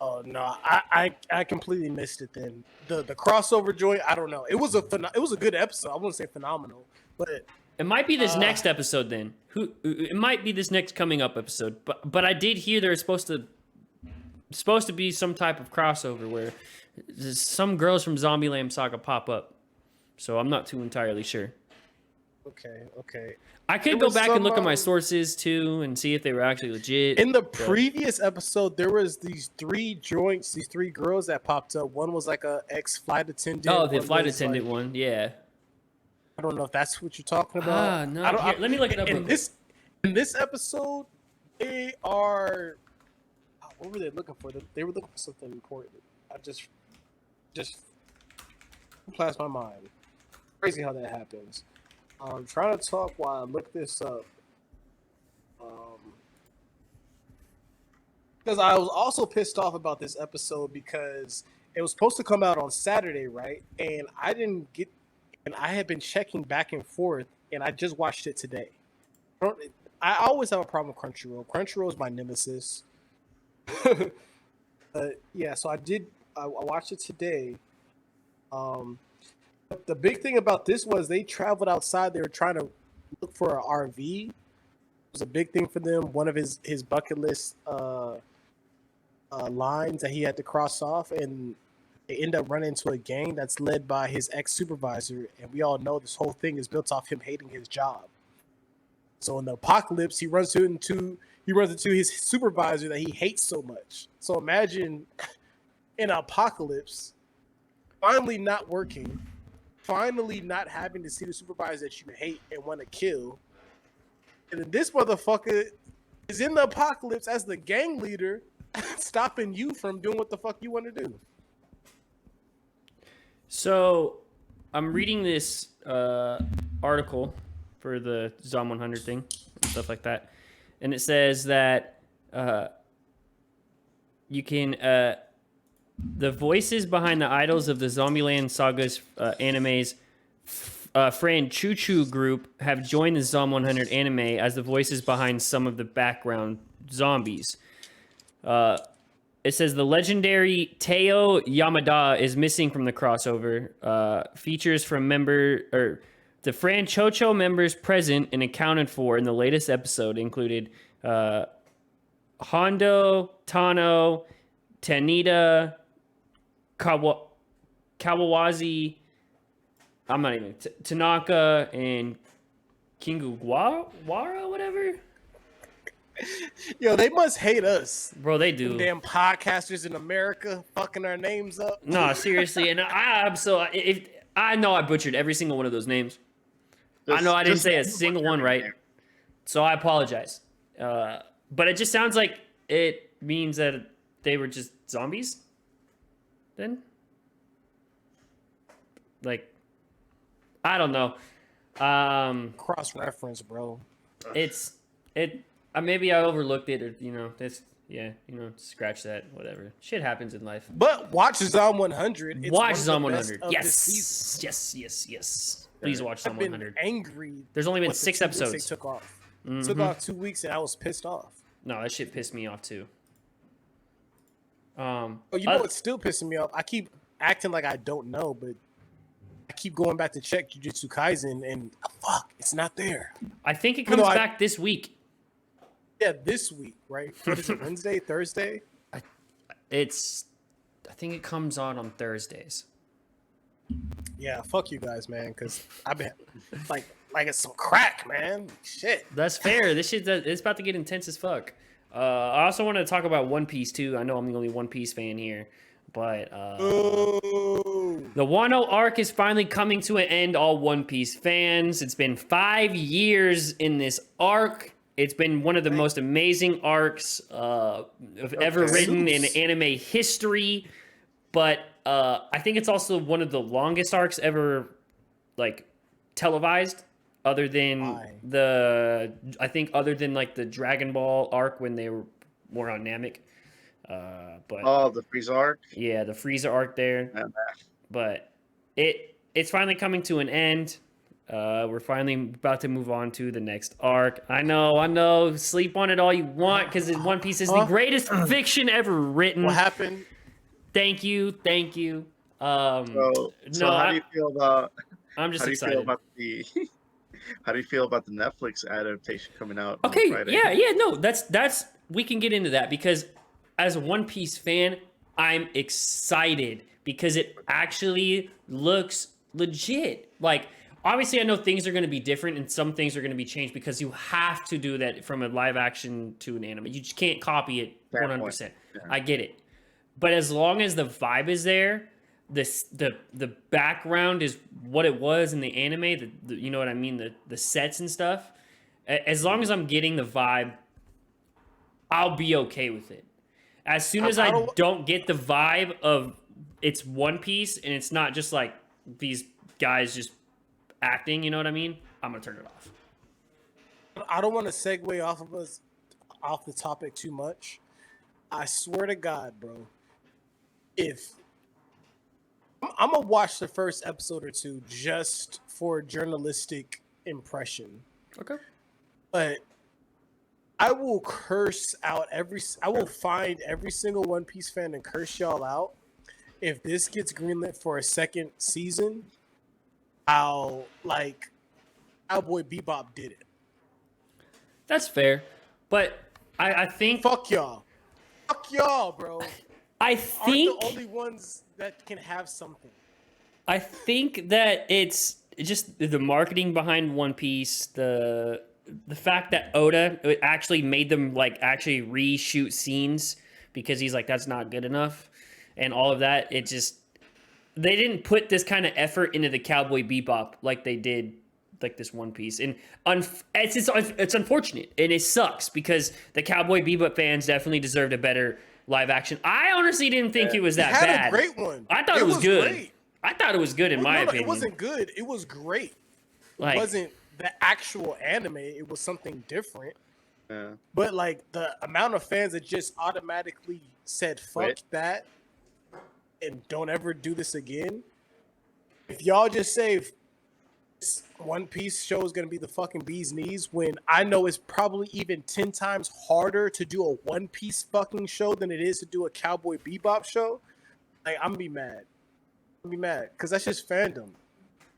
Oh no, I completely missed it. Then the crossover joint, I don't know. It was a good episode. I wouldn't say phenomenal, but it might be this next episode then. It might be this next coming up episode, but I did hear there's supposed to be some type of crossover where some girls from Zombieland Saga pop up. So I'm not too entirely sure. okay. I could go back and look at my sources too and see if they were actually legit. In the previous episode, there was these 3 joints, these 3 girls that popped up. One was like a ex-flight attendant. Oh, the one flight was, attendant like, one, yeah. I don't know if that's what you're talking about. No. Here, let me look it up. In this episode, they are. What were they looking for? They were looking for something important. I just passed my mind. Crazy how that happens. I'm trying to talk while I look this up. Because I was also pissed off about this episode because it was supposed to come out on Saturday, right? And I didn't get. And I had been checking back and forth, and I just watched it today. I always have a problem with Crunchyroll. Crunchyroll is my nemesis. Yeah, so I watched it today. But the big thing about this was they traveled outside. They were trying to look for an RV. It was a big thing for them. One of his bucket list lines that he had to cross off, and they end up running into a gang that's led by his ex-supervisor, and we all know this whole thing is built off him hating his job. So in the apocalypse, he runs into his supervisor that he hates so much. So imagine in an apocalypse, finally not working, finally not having to see the supervisor that you hate and want to kill, and then this motherfucker is in the apocalypse as the gang leader, stopping you from doing what the fuck you want to do. So I'm reading this article for the Zom 100 thing and stuff like that, and it says that you can the voices behind the idols of the Zombieland Saga's anime's Fran Choo Choo group have joined the Zom 100 anime as the voices behind some of the background zombies. It says the legendary Teo Yamada is missing from the crossover. Features from the Fran Chocho members present and accounted for in the latest episode included Hondo, Tano, Tanita, Kawawazi, Tanaka, and Kinguwara, whatever. Yo, they must hate us. Bro, they Them do. damn podcasters in America fucking our names up. No, seriously, and I'm so if I know I butchered every single one of those names. I know I didn't say a single one right, so I apologize. But it just sounds like it means that they were just zombies. Then, like, I don't know. Cross reference, bro. It's it. Maybe I overlooked it, or that's scratch that. Whatever. Shit happens in life. But watch Zom 100. It's Watch one of Zom the best 100. of this season. Yes. Please watch Zom I've been 100. angry. There's only been with the 6 2 weeks episodes. They took off. Took off 2 weeks, and I was pissed off. No, that shit pissed me off too. Oh, you know what's still pissing me off? I keep acting like I don't know, but I keep going back to check Jujutsu Kaisen, and fuck, it's not there. I think it comes back this week. Yeah, this week, right? What is it? Wednesday, Thursday? I think it comes on Thursdays. Yeah, fuck you guys, man, because I've been like it's some crack, man. Shit. That's fair. This shit, it's about to get intense as fuck. I also want to talk about One Piece too. I know I'm the only One Piece fan here, but the Wano arc is finally coming to an end. All One Piece fans, it's been 5 years in this arc. It's been one of the most amazing arcs ever written in anime history. But I think it's also one of the longest arcs ever, like, televised. Other than other than like the Dragon Ball arc when they were more on Namek. But the Frieza arc. Yeah, the Frieza arc there. But it's finally coming to an end. We're finally about to move on to the next arc. I know. Sleep on it all you want, because One Piece is the greatest fiction ever written. What happened? Thank you. So how do you feel about? I'm just excited. How do you feel about the Netflix adaptation coming out? Okay, on Friday? yeah. No, that's we can get into that, because as a One Piece fan, I'm excited because it actually looks legit. Like, obviously, I know things are going to be different and some things are going to be changed because you have to do that from a live action to an anime. You just can't copy it 100%. Yeah. I get it. But as long as the vibe is there, the background is what it was in the anime, you know what I mean, the sets and stuff. As long as I'm getting the vibe, I'll be okay with it. As soon as I don't get the vibe of it's One Piece and it's not just like these guys just acting, you know what I mean, I'm gonna turn it off. I don't want to segue off the topic too much. I swear to God, bro, if I'm gonna watch the first episode or two just for journalistic impression. Okay. But I will curse out I will find every single One Piece fan and curse y'all out. If this gets greenlit for a second season, I'll like Cowboy Bebop did it. That's fair. But I think fuck y'all, bro. I think aren't the only ones that can have something. I think that it's just the marketing behind One Piece, the fact that Oda actually made them like actually reshoot scenes because he's like, that's not good enough, and all of that. It just, they didn't put this kind of effort into the Cowboy Bebop like they did like this One Piece, and it's unfortunate and it sucks because the Cowboy Bebop fans definitely deserved a better live action. I honestly didn't think it was that bad. It had a great one. I thought it was good. Great. I thought it was good in my opinion. It wasn't good. It was great. Like, it wasn't the actual anime. It was something different. Yeah. But like the amount of fans that just automatically said fuck that and don't ever do this again. If y'all just say this One Piece show is gonna be the fucking bee's knees, when I know it's probably even 10 times harder to do a One Piece fucking show than it is to do a Cowboy Bebop show, like I'm gonna be mad. Because that's just fandom.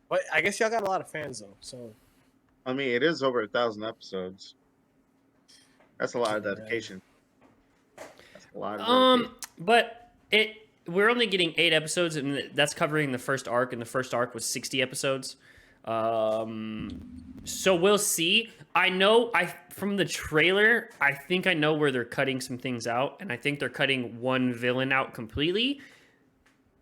But I guess y'all got a lot of fans though, so. I mean, it is over 1,000 episodes. That's a lot of dedication. That's a lot of dedication. But we're only getting 8 episodes, and that's covering the first arc, and the first arc was 60 episodes. So we'll see. I know from the trailer, I think I know where they're cutting some things out, and I think they're cutting one villain out completely.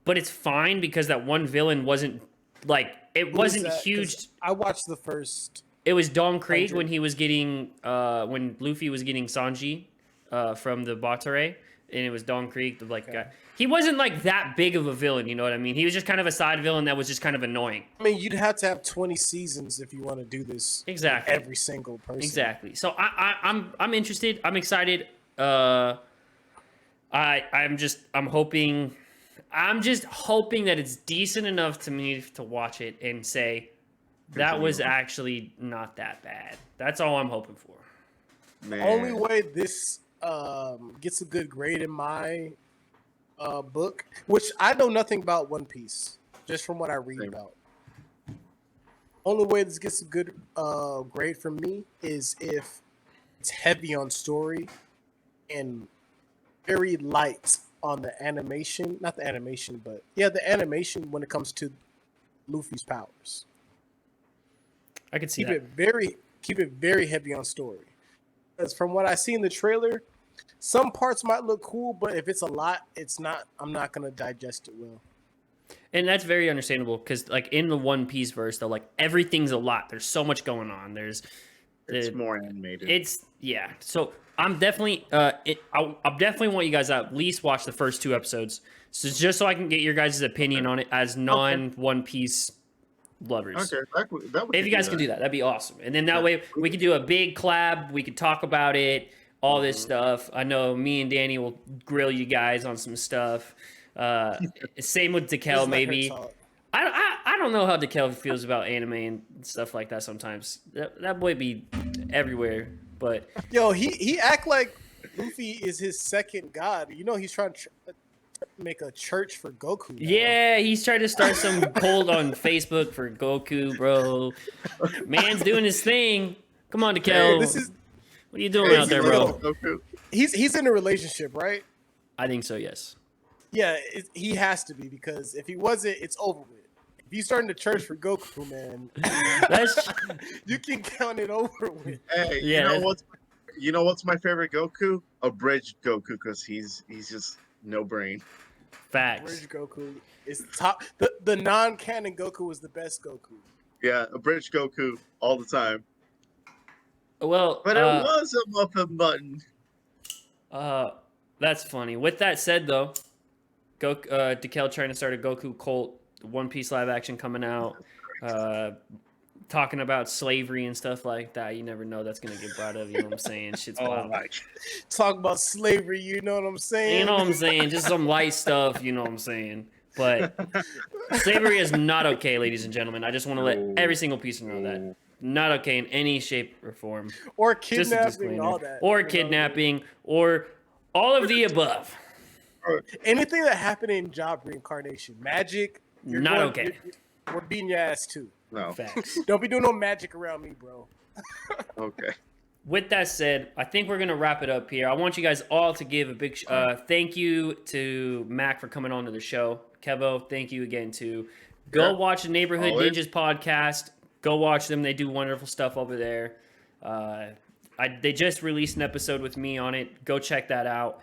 But it's fine because that one villain wasn't like it wasn't huge. I watched the first. It was Don Krieg 100. when he was getting when Luffy was getting Sanji from the Batare, and it was Don Krieg the guy. He wasn't like that big of a villain, you know what I mean? He was just kind of a side villain that was just kind of annoying. I mean, you'd have to have 20 seasons if you want to do this. Exactly. Every single person. Exactly. So I'm interested. I'm excited. I'm hoping that it's decent enough to me to watch it and say that was actually not that bad. That's all I'm hoping for. Man. The only way this gets a good grade in my book, which I know nothing about One Piece, just from what I read about. Only way this gets a good grade from me is if it's heavy on story and very light on the animation. Not the animation, but the animation when it comes to Luffy's powers. I could see Keep it very heavy on story. Because from what I see in the trailer, some parts might look cool, but if it's a lot, it's not. I'm not gonna digest it well. And that's very understandable because, like in the One Piece verse, though, like everything's a lot. There's so much going on. It's more animated. So I'm definitely. I definitely want you guys to at least watch the first 2 episodes, just so I can get your guys' opinion on it as non-One Piece lovers. Okay, that would if you guys can do that, that'd be awesome. And then that way we could do a big collab. We could talk about it. All this stuff. I know me and Danny will grill you guys on some stuff. Same with Dekel, maybe. I don't know how Dekel feels about anime and stuff like that sometimes. That boy be everywhere. But yo, he act like Luffy is his second god. You know he's trying to make a church for Goku now. Yeah, he's trying to start some cold on Facebook for Goku, bro. Man's doing his thing. Come on, Dekel. What are you doing out there, bro? He's in a relationship, right? I think so, yes. Yeah, he has to be because if he wasn't, it's over with. If he's starting to church for Goku, man, you can count it over with. Hey, you know what's my favorite Goku? Abridged Goku, because he's just no brain. Facts. Abridged Goku is top. The non-canon Goku is the best Goku. Yeah, abridged Goku all the time. Well, but it was a muffin button. That's funny. With that said, though, Dekel trying to start a Goku cult, One Piece live action coming out, talking about slavery and stuff like that. You never know that's gonna get brought up. You know what I'm saying? Shit's wild. Talk about slavery. You know what I'm saying? You know what I'm saying? Just some light stuff. You know what I'm saying? But slavery is not okay, ladies and gentlemen. I just want to let every single piece know that. Not okay in any shape or form. Or kidnapping, all that. Or kidnapping, or all of the above. Anything that happened in job reincarnation, magic, okay. We're beating your ass too. No. Facts. Don't be doing no magic around me, bro. Okay. With that said, I think we're going to wrap it up here. I want you guys all to give a big thank you to Mac for coming on to the show. Kevo, thank you again too. Go watch the Neighborhood Ninjas podcast. Go watch them. They do wonderful stuff over there. They just released an episode with me on it. Go check that out.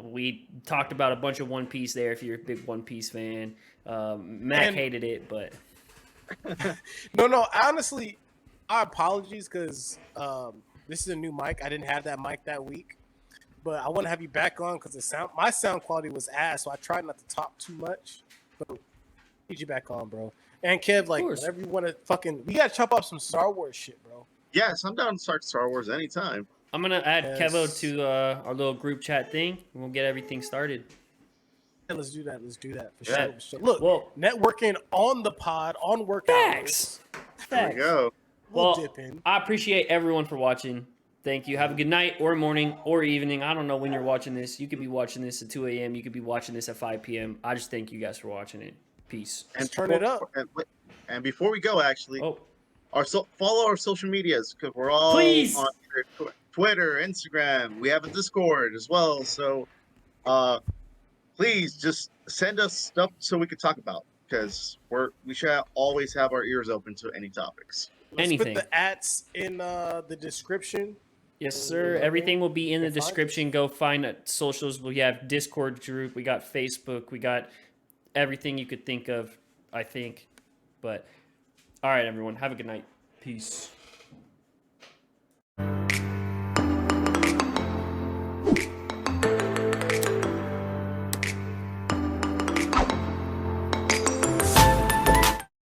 We talked about a bunch of One Piece there if you're a big One Piece fan. Mac hated it, but... No, honestly, our apologies because this is a new mic. I didn't have that mic that week. But I want to have you back on because my sound quality was ass, so I tried not to talk too much. But need you back on, bro. And Kev, like, whenever you want to we got to chop up some Star Wars shit, bro. Yes, I'm down to start Star Wars anytime. I'm going to add Kevo to our little group chat thing, and we'll get everything started. Yeah, let's do that. For sure. Look, networking on the pod, on work Facts. There we go. Well, I appreciate everyone for watching. Thank you. Have a good night or morning or evening. I don't know when you're watching this. You could be watching this at 2 a.m. You could be watching this at 5 p.m. I just thank you guys for watching it. Peace. And turn it up. And before we go, actually, follow our social medias because we're all on Twitter, Instagram. We have a Discord as well. So please just send us stuff so we can talk about. because we should always have our ears open to any topics. Let's Anything. put the ats in the description. Yes, sir. Everything will be in the Find us. description. Go find socials. We have Discord group. We got Facebook. We got everything you could think of, I think. But all right, everyone. Have a good night. Peace.